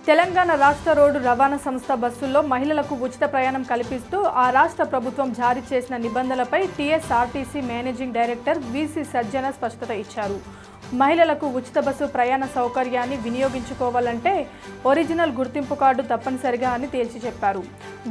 తెలంగాణ రాష్ట్ర రోడ్డు రవాణా సంస్థ బస్సుల్లో మహిళలకు ఉచిత ప్రయాణం కల్పిస్తూ ఆ రాష్ట్ర ప్రభుత్వం జారీ చేసిన నిబంధనలపై టీఎస్ఆర్టీసీ మేనేజింగ్ డైరెక్టర్ విసి సజ్జన స్పష్టత ఇచ్చారు. మహిళలకు ఉచిత బస్సు ప్రయాణ సౌకర్యాన్ని వినియోగించుకోవాలంటే ఒరిజినల్ గుర్తింపు కార్డు తప్పనిసరిగా అని తేల్చి చెప్పారు.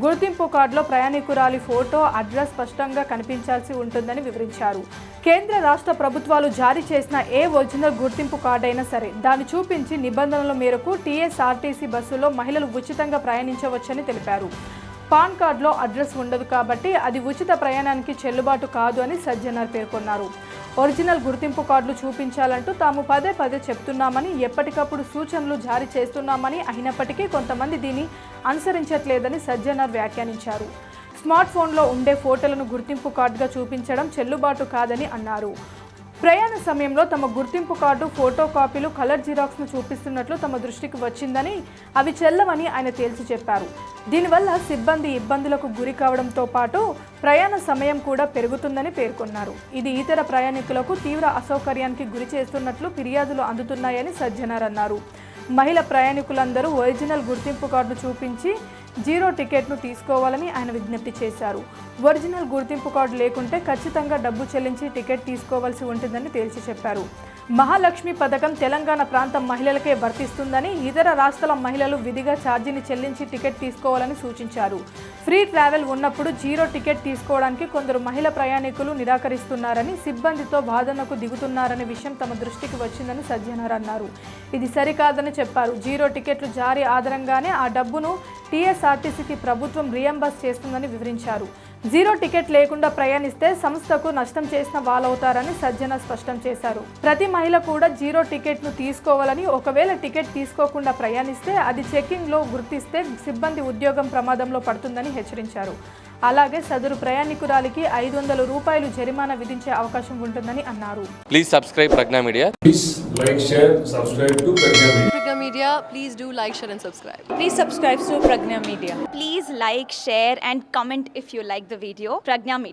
గుర్తింపు కార్డులో ప్రయాణికురాలి ఫోటో, అడ్రస్ స్పష్టంగా కనిపించాల్సి ఉంటుందని వివరించారు. కేంద్ర రాష్ట్ర ప్రభుత్వాలు జారీ చేసిన ఏ ఒరిజినల్ గుర్తింపు కార్డు అయినా సరే దాన్ని చూపించి నిబంధనల మేరకు టీఎస్ఆర్టీసీ బస్సులో మహిళలు ఉచితంగా ప్రయాణించవచ్చని తెలిపారు. పాన్ కార్డులో అడ్రస్ ఉండదు కాబట్టి అది ఉచిత ప్రయాణానికి చెల్లుబాటు కాదు అని సజ్జనార్ పేర్కొన్నారు. ఒరిజినల్ గుర్తింపు కార్డులు చూపించాలంటూ తాము పదే పదే చెప్తున్నామని, ఎప్పటికప్పుడు సూచనలు జారీ చేస్తున్నామని, అయినప్పటికీ కొంతమంది దీన్ని అనుసరించట్లేదని సజ్జనార్ వ్యాఖ్యానించారు. స్మార్ట్ ఫోన్లో ఉండే ఫోటోలను గుర్తింపు కార్డుగా చూపించడం చెల్లుబాటు కాదని అన్నారు. ప్రయాణ సమయంలో తమ గుర్తింపు కార్డు ఫోటో కాపీలు, కలర్ జిరాక్స్ను చూపిస్తున్నట్లు తమ దృష్టికి వచ్చిందని, అవి చెల్లవని ఆయన తేల్చి చెప్పారు. దీనివల్ల సిబ్బంది ఇబ్బందులకు గురి కావడంతో పాటు ప్రయాణ సమయం కూడా పెరుగుతుందని పేర్కొన్నారు. ఇది ఇతర ప్రయాణికులకు తీవ్ర అసౌకర్యానికి గురి చేస్తున్నట్లు ఫిర్యాదులు అందుతున్నాయని సజ్జనార్ అన్నారు. మహిళ ప్రయాణికులందరూ ఒరిజినల్ గుర్తింపు కార్డు చూపించి జీరో టికెట్ను తీసుకోవాలని ఆయన విజ్ఞప్తి చేశారు. ఒరిజినల్ గుర్తింపు కార్డు లేకుంటే ఖచ్చితంగా డబ్బు చెల్లించి టికెట్ తీసుకోవాల్సి ఉంటుందని తేల్చి చెప్పారు. మహాలక్ష్మి పథకం తెలంగాణ ప్రాంతం మహిళలకే వర్తిస్తుందని, ఇతర రాష్ట్రాల మహిళలు విధిగా ఛార్జీని చెల్లించి టికెట్ తీసుకోవాలని సూచించారు. ఫ్రీ ట్రావెల్ ఉన్నప్పుడు జీరో టికెట్ తీసుకోవడానికి కొందరు మహిళా ప్రయాణికులు నిరాకరిస్తున్నారని, సిబ్బందితో వాదనకు దిగుతున్నారనే విషయం తమ దృష్టికి వచ్చిందని సజ్జనార్ అన్నారు. ఇది సరికాదని చెప్పారు. జీరో టికెట్లు జారీ ఆధారంగానే ఆ డబ్బును టీఎస్ఆర్టీసీకి ప్రభుత్వం రియంబర్స్ చేస్తుందని వివరించారు. జీరో టికెట్ లేకుండా ప్రయాణిస్తే సంస్థకు నష్టం చేసిన వాళ్ళవుతారని సజ్జన స్పష్టం చేశారు. ప్రతి మహిళ కూడా జీరో టికెట్ను తీసుకోవాలని, ఒకవేళ టికెట్ తీసుకోకుండా ప్రయాణిస్తే అది చెకింగ్లో గుర్తిస్తే సిబ్బంది ఉద్యోగం ప్రమాదంలో పడుతుందని హెచ్చరించారు. అలాగే సదరు ప్రయాణికురాలికి 500 రూపాయలు జరిమానా విధించే అవకాశం ఉంటుందని అన్నారు. Please subscribe Pragna media. Please like, share, subscribe to Pragna Media. Pragna Media, please do like, share and subscribe. Please subscribe to Pragna Media. Please like, share and comment if you like the video. Pragna Media.